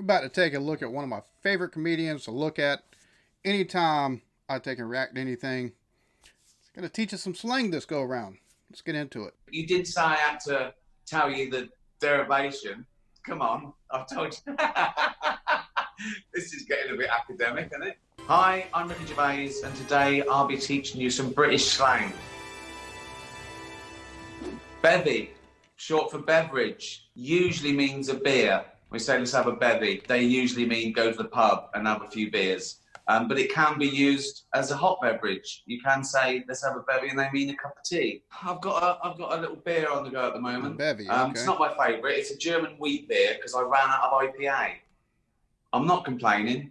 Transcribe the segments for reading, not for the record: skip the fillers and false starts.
about to take a look at one of my favorite comedians to look at anytime I take and react to anything. It's going to teach us some slang this go around. Let's get into it. You did say I had to tell you the derivation. Come on, I've told you. This is getting a bit academic, isn't it? Hi, I'm Ricky Gervais, and today I'll be teaching you some British slang. Bevy, short for beverage, usually means a beer. We say let's have a bevy. They usually mean go to the pub and have a few beers. But it can be used as a hot beverage. You can say let's have a bevy, and they mean a cup of tea. I've got a little beer on the go at the moment. Bevy, okay. It's not my favourite. It's a German wheat beer because I ran out of IPA. I'm not complaining,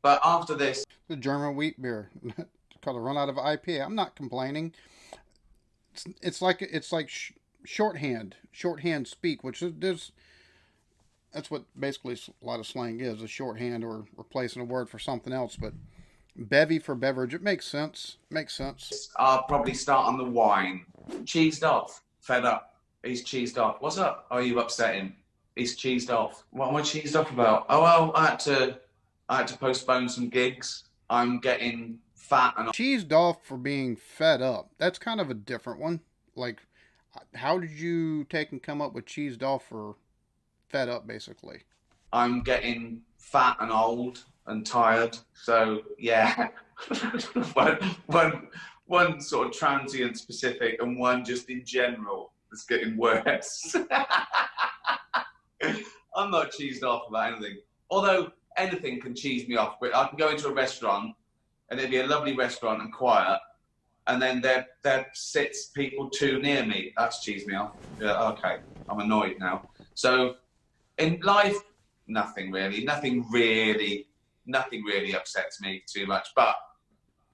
but after this, The German wheat beer. Because I run out of IPA. I'm not complaining. It's like shorthand speak, which is that's what basically a lot of slang is, a shorthand or replacing a word for something else. But bevy for beverage, it makes sense. I'll probably start on the wine. Cheesed off, fed up. He's cheesed off. What's up? Are you upsetting? He's cheesed off. What am I cheesed off about? Oh well, I had to postpone some gigs. I'm getting fat and Cheesed off for being fed up. That's kind of a different one. Like, how did you take and come up with cheesed off for fed up, basically? I'm getting fat and old and tired. So yeah, one sort of transient specific and one just in general that's getting worse. I'm not cheesed off about anything. Although anything can cheese me off. But I can go into a restaurant and it'd be a lovely restaurant and quiet, and then there sits people too near me. That's cheesed me off. Yeah, okay, I'm annoyed now. So in life, nothing really upsets me too much. But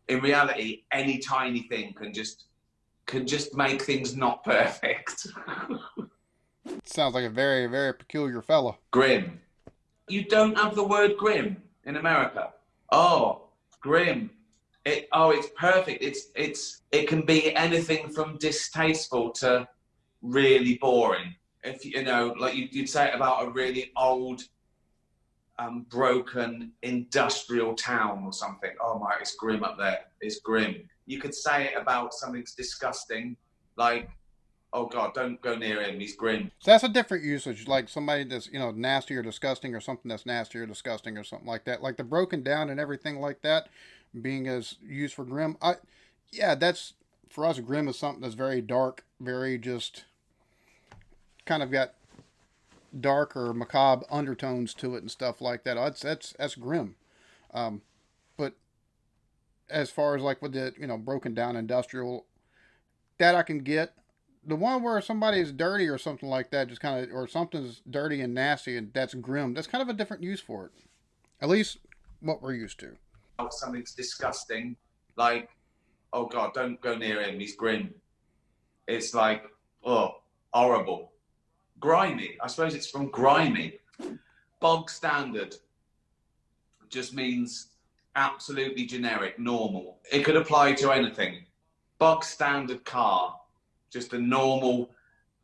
in reality, any tiny thing can just make things not perfect. Sounds like a very, very peculiar fella. Grim. You don't have the word grim in America. Oh, grim. It's perfect. It can be anything from distasteful to really boring. If you know, like you'd say it about a really old, broken industrial town or something. Oh my, it's grim up there. It's grim. You could say it about something that's disgusting, like, oh God, don't go near him. He's grim. So that's a different usage, like somebody that's, nasty or disgusting, or something that's nasty or disgusting, or something like that. Like the broken down and everything like that, being as used for grim. Yeah, that's, for us, grim is something that's very dark, very just kind of got dark or macabre undertones to it and stuff like that. That's grim. But as far as like with the broken down industrial, that I can get. The one where somebody is dirty or something like that, just kind of, or something's dirty and nasty, and that's grim. That's kind of a different use for it. At least what we're used to. Something's disgusting, like, oh God, don't go near him. He's grim. It's like, oh, horrible. Grimy. I suppose it's from grimy. Bog standard just means absolutely generic, normal. It could apply to anything. Bog standard car. Just a normal,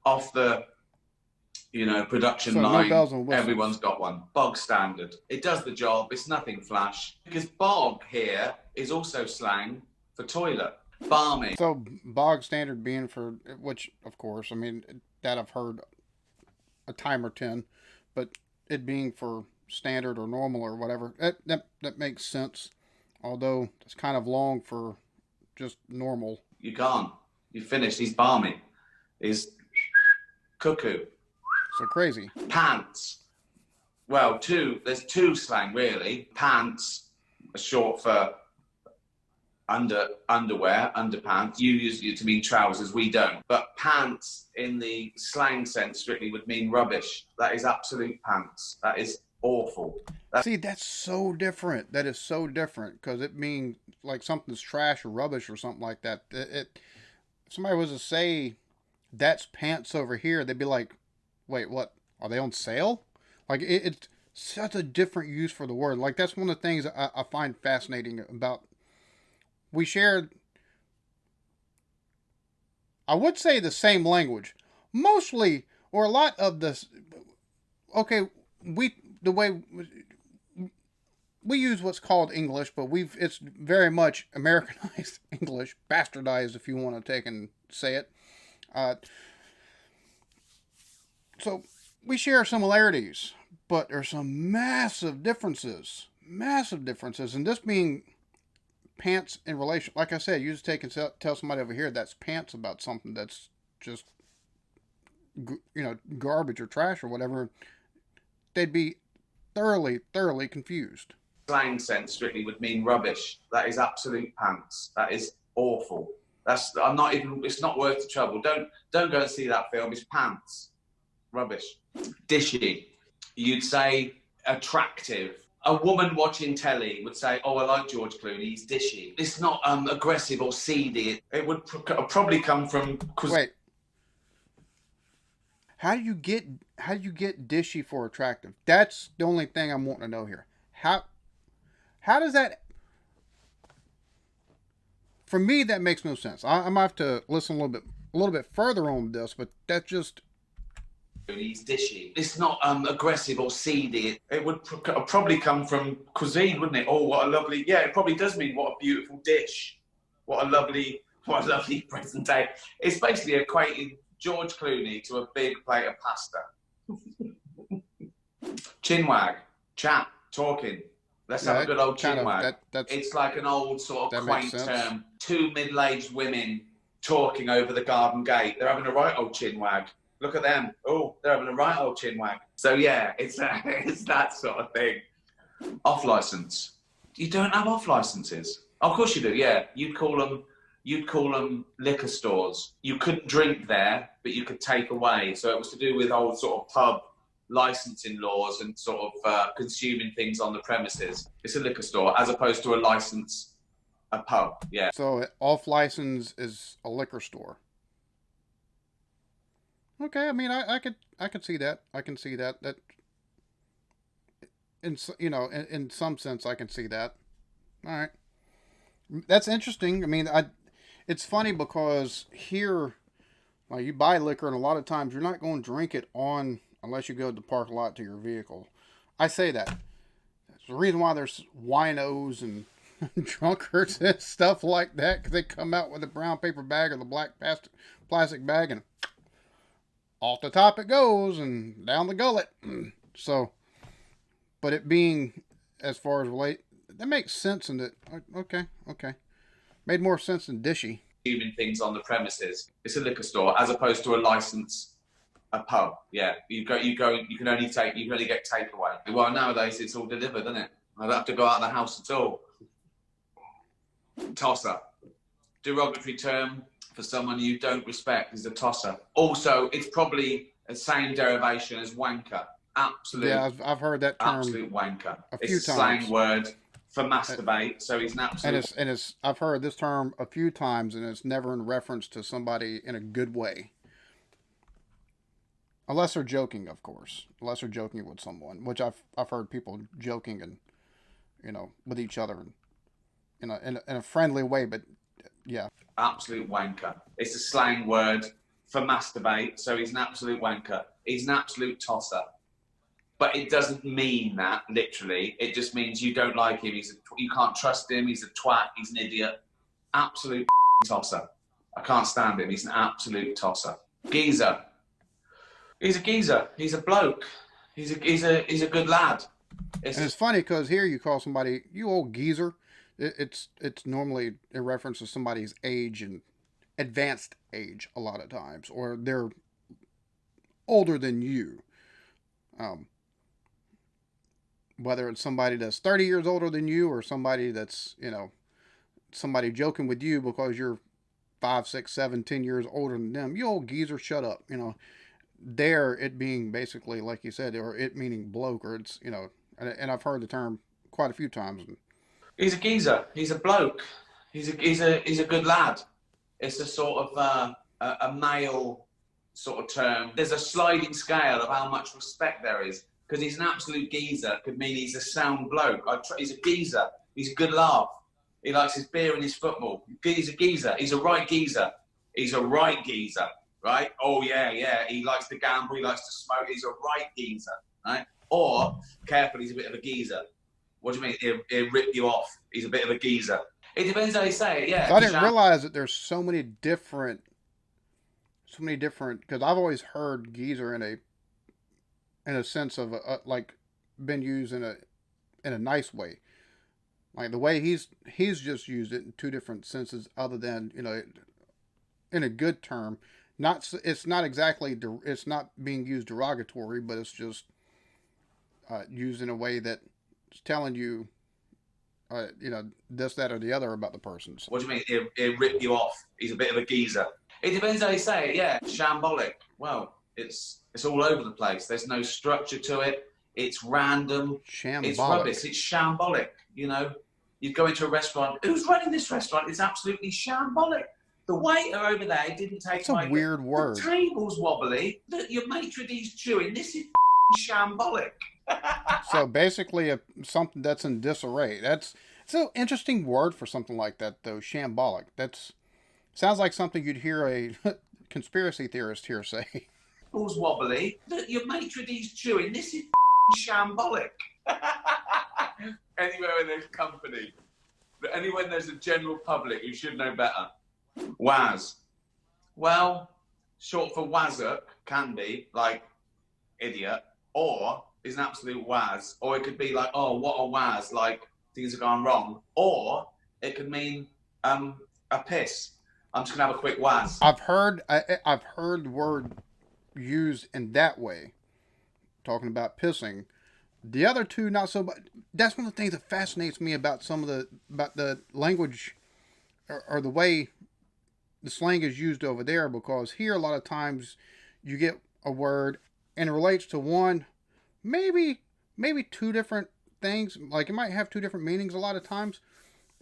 off the, production line. No bells and whistles. Everyone's got one. Bog standard. It does the job. It's nothing flash. Because bog here is also slang for toilet. Balmy. So bog standard being for, which of course, I mean, that I've heard a time or 10, but it being for standard or normal or whatever, that makes sense. Although it's kind of long for just normal. You can't. You finished. He's balmy. He's cuckoo. So crazy. Pants. Well, there's two slang really. Pants are short for underwear, underpants. You use it to mean trousers, we don't. But pants in the slang sense strictly would mean rubbish. That is absolute pants. That is awful. See, that's so different. That is so different, because it means like something's trash or rubbish or something like that. If somebody was to say that's pants over here, they'd be like, wait, what? Are they on sale? Like, it's such a different use for the word. Like, that's one of the things I find fascinating about. We shared, I would say, the same language. Mostly, or a lot of this. Okay, we the way we use what's called English, but it's very much Americanized English, bastardized if you want to take and say it. Uh, so we share similarities, but there's some massive differences. Massive differences. And this being pants in relation, like I said, you just take and tell somebody over here that's pants about something that's just, garbage or trash or whatever, they'd be thoroughly confused. Slang sense strictly would mean rubbish. That is absolute pants. That is awful. I'm not even. It's not worth the trouble. Don't go and see that film. It's pants. Rubbish. Dishy. You'd say attractive. A woman watching telly would say, "Oh, I like George Clooney. He's dishy." It's not aggressive or seedy. It would probably come from. Wait. How do you get dishy for attractive? That's the only thing I'm wanting to know here. How does that? For me, that makes no sense. I might have to listen a little bit further on this, but that's just. He's dishy. It's not aggressive or seedy. It would probably come from cuisine, wouldn't it? Oh, what a lovely. Yeah, it probably does mean what a beautiful dish. What a lovely presentation. It's basically equating George Clooney to a big plate of pasta. Chinwag, chat, talking. Let's have a good old chinwag. It's like an old sort of quaint term. Two middle-aged women talking over the garden gate. They're having a right old chinwag. Look at them. Oh, they're having a right old chinwag. So yeah, it's that sort of thing. Off license. You don't have off licenses. Of course you do. Yeah, you'd call them liquor stores. You couldn't drink there, but you could take away. So it was to do with old sort of pub licensing laws and sort of consuming things on the premises. It's a liquor store as opposed to a pub. Yeah. So off license is a liquor store. Okay, I mean, I could see that. I can see that. That in some sense, I can see that. All right, that's interesting. I mean, it's funny because here, like, you buy liquor, and a lot of times you're not going to drink it unless you go to the parking lot to your vehicle. I say that. That's the reason why there's winos and drunkards and stuff like that, because they come out with a brown paper bag or the black plastic bag and off the top it goes and down the gullet. So, but it being as far as that makes sense in that. Okay. Made more sense than dishy. Consuming things on the premises. It's a liquor store as opposed to a pub. Yeah, you can only get takeaway. Well, nowadays it's all delivered, isn't it? I don't have to go out of the house at all. Tosser. Derogatory term for someone you don't respect is a tosser. Also, it's probably the same derivation as wanker. Absolute. Yeah, I've heard that term. Absolute wanker. It's a slang word for masturbate. So he's an absolute. And it's I've heard this term a few times, and it's never in reference to somebody in a good way. Unless they're joking, of course. Unless they're joking with someone, which I've heard people joking and with each other in a friendly way, but yeah. Absolute wanker. It's a slang word for masturbate, so he's an absolute wanker. He's an absolute tosser. But it doesn't mean that, literally. It just means you don't like him. You can't trust him. He's a twat. He's an idiot. Absolute tosser. I can't stand him. He's an absolute tosser. Geezer. He's a geezer. He's a bloke. He's a good lad. It's funny because here you call somebody, you old geezer. It's normally in reference to somebody's age and advanced age a lot of times, or they're older than you. Whether it's somebody that's 30 years older than you, or somebody that's somebody joking with you because you're 5, 6, 7, 10 years older than them. You old geezer, shut up. There it being basically like you said, or it meaning bloke, or it's and I've heard the term quite a few times. He's a geezer. He's a bloke. He's a good lad. It's a sort of a male sort of term. There's a sliding scale of how much respect there is, because he's an absolute geezer could mean he's a sound bloke. He's a geezer. He's a good laugh. He likes his beer and his football. He's a geezer. He's a right geezer. He's a right geezer, right? Oh yeah. He likes to gamble. He likes to smoke. He's a right geezer, right? Or, careful, he's a bit of a geezer. What do you mean? He'll rip you off. He's a bit of a geezer. It depends how you say it, yeah. So I didn't realize that there's so many different, because I've always heard geezer in a sense of like been used in a nice way. Like the way he's just used it in two different senses, other than in a good term. It's not exactly it's not being used derogatory, but it's just used in a way that it's telling you, this, that, or the other about the person. What do you mean? He'll rip you off. He's a bit of a geezer. It depends how you say it, yeah. Shambolic. Well, it's all over the place. There's no structure to it. It's random. Shambolic. It's rubbish. It's shambolic. You go into a restaurant. Who's running this restaurant? It's absolutely shambolic. The waiter over there didn't take. It's a weird word. The table's wobbly. Your maitre d's chewing. This is shambolic. So basically, something that's in disarray. It's an interesting word for something like that, though. Shambolic. Sounds like something you'd hear a conspiracy theorist here say. Table's wobbly. Your maitre d's chewing. This is shambolic. Anywhere where there's company, anywhere there's a general public who should know better. Waz. Well, short for wazzock can be like idiot, or is an absolute waz, or it could be like, oh, what a waz, like things have gone wrong, or it could mean a piss. I'm just gonna have a quick waz. I've heard the word used in that way, talking about pissing. The other two, not so much. That's one of the things that fascinates me about the language, or the way the slang is used over there, because here a lot of times you get a word and it relates to one, maybe two different things. Like it might have two different meanings a lot of times,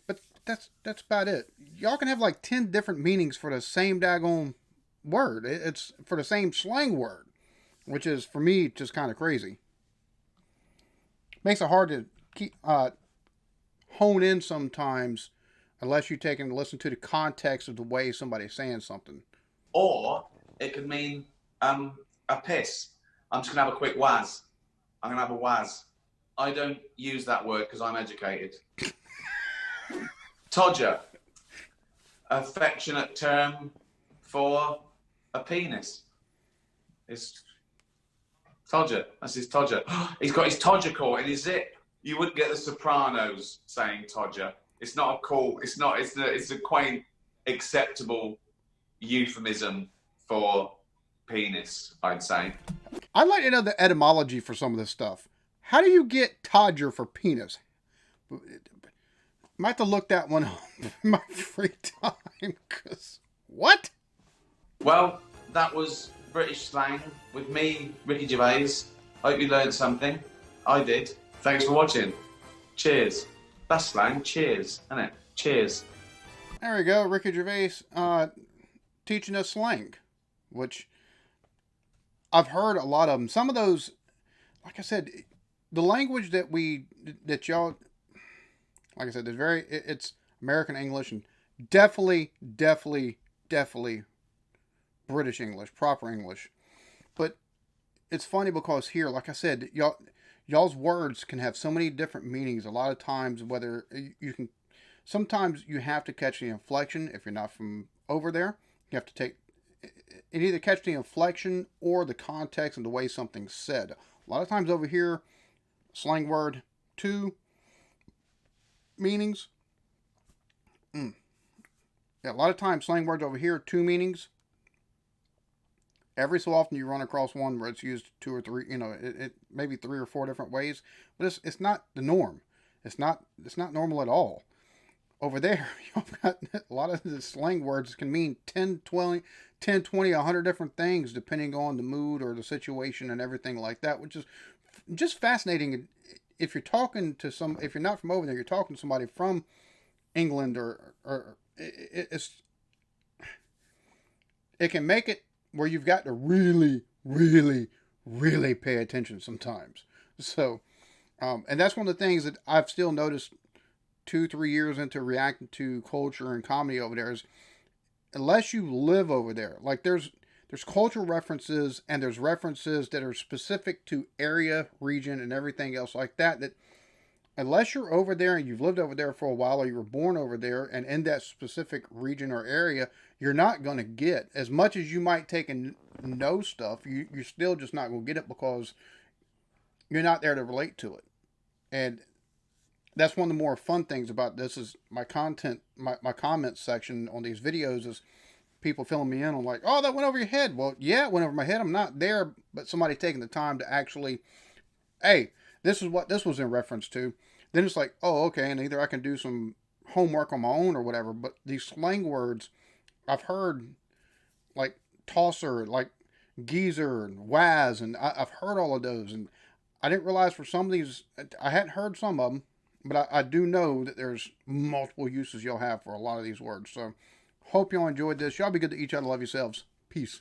but that's about it. Y'all can have like 10 different meanings for the same daggone word. It's for the same slang word, which is, for me, just kind of crazy. Makes it hard to keep hone in sometimes, unless you take and listen to the context of the way somebody's saying something. Or it could mean a piss. I'm just gonna have a quick waz. I'm gonna have a waz. I don't use that word because I'm educated. Todger, affectionate term for a penis. It's Todger. That's his Todger. He's got his Todger caught in his zip. You wouldn't get the Sopranos saying Todger. It's not a cool. It's not. It's a quaint, acceptable euphemism for penis, I'd say. I'd like to know the etymology for some of this stuff. How do you get Todger for penis? Might have to look that one up in my free time. Cause what? Well, that was British slang with me, Ricky Gervais. Hope you learned something. I did. Thanks for watching. Cheers. That's slang. Cheers, isn't it? Cheers. There we go. Ricky Gervais teaching us slang, which I've heard a lot of them. Some of those, like I said, the language that y'all, like I said, it's American English and definitely British English, proper English. But it's funny because here, like I said, y'all's words can have so many different meanings. A lot of times, sometimes you have to catch the inflection. If you're not from over there, you have to either catch the inflection or the context and the way something's said. A lot of times over here, slang word, two meanings. Yeah, a lot of times slang words over here, two meanings. Every so often you run across one where it's used two or three, it maybe 3 or 4 different ways, but it's not the norm. It's not normal at all. Over there, you've got a lot of the slang words can mean 10, 20, 100 different things depending on the mood or the situation and everything like that, which is just fascinating. If you're not from over there, you're talking to somebody from England or it can make it where you've got to really, really, really pay attention sometimes. So, and that's one of the things that I've still noticed 2-3 years into reacting to culture and comedy over there is, unless you live over there, like there's there's cultural references and there's references that are specific to area, region, and everything else like that. That unless you're over there and you've lived over there for a while, or you were born over there and in that specific region or area, you're not going to get as much as you might take and know stuff. You're still just not going to get it because you're not there to relate to it. And that's one of the more fun things about this is my content, my comments section on these videos is people filling me in on like, oh, that went over your head. Well, yeah, it went over my head. I'm not there, but somebody taking the time to actually, hey, this is what this was in reference to. Then it's like, oh, okay, and either I can do some homework on my own or whatever. But these slang words, I've heard like tosser, like geezer, and waz, and I've heard all of those, and I didn't realize for some of these, I hadn't heard some of them, but I do know that there's multiple uses you'll have for a lot of these words. So, hope y'all enjoyed this. Y'all be good to each other. Love yourselves. Peace.